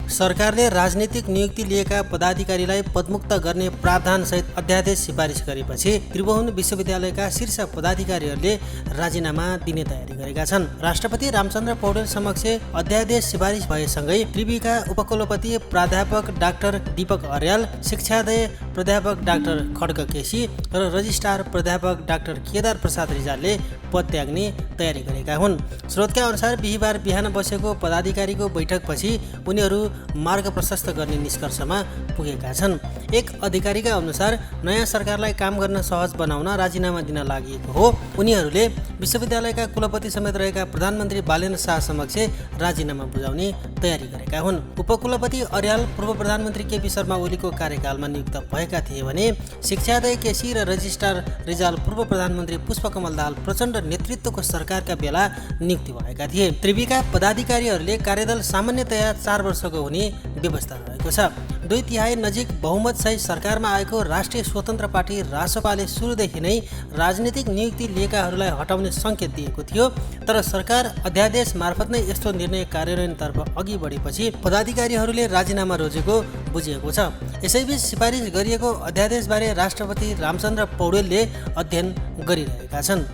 सरकारले राजनीतिक नियुक्ति लिएका पदाधिकारीलाई पदमुक्त गर्ने प्रावधानसहित अध्यादेश सिफारिस गरेपछि त्रिभुवन विश्वविद्यालयका शीर्ष पदाधिकारीहरूले राजीनामा दिने तयारी गरेका छन्। राष्ट्रपति रामचन्द्र पौडेल समक्ष अध्यादेश सिफारिस भएसँगै त्रिविका उपकुलपति प्राध्यापक डाक्टर दीपक अर्याल, शिक्षादय प्राध्यापक डाक्टर खड्ग केसी र रजिस्ट्रार प्राध्यापक डाक्टर केदार प्रसाद रिजालले पद त्याग्ने तयारी गरेका हुन्। स्रोतका अनुसार बिहीबार बिहान बसेको पदाधिकारीको बैठकपछि उनीहरू मार्ग प्रशस्त गर्ने निष्कर्षमा पुगेका छन्। एक अधिकारीका अनुसार नयाँ सरकारलाई काम गर्न सहज बनाउन राजीनामा दिन लागि हो। उनीहरूले विश्वविद्यालयका कुलपति समेत रहेका प्रधानमन्त्री बालेन्द्र शाह समक्ष राजीनामा बुझाउने तयारी गरेका हुन्। उपकुलपति अर्याल पूर्व प्रधानमन्त्री केपी शर्मा ओलीको कार्यकालमा नियुक्त भएका थिए भने शिक्षादय केसी र रजिस्ट्रार रिजाल पूर्व प्रधानमन्त्री पुष्पकमल दाहाल प्रचण्ड नेतृत्वको सरकारका बेला नियुक्ति भएका थिए। त्रिविका पदाधिकारीहरूले कार्यदल सामान्यतया 4 वर्षको हुने व्यवस्था रहेको छ। 2/3 नजिक बहुमत सहित सरकारमा आएको राष्ट्रिय स्वतन्त्र पार्टी रासपाले सुरुदेखि नै राजनीतिक नियुक्ति लिएकाहरूलाई हटाउने सङ्केत दिएको थियो, तर सरकार अध्यादेश मार्फत नै यस्तो निर्णय कार्यान्वयनतर्फ अघि बढेपछि पदाधिकारीहरूले राजीनामा रोजेको बुझिएको छ। यसैबीच सिफारिस गरिएको अध्यादेशबारे राष्ट्रपति रामचन्द्र पौडेलले अध्ययन गरिरहेका छन्।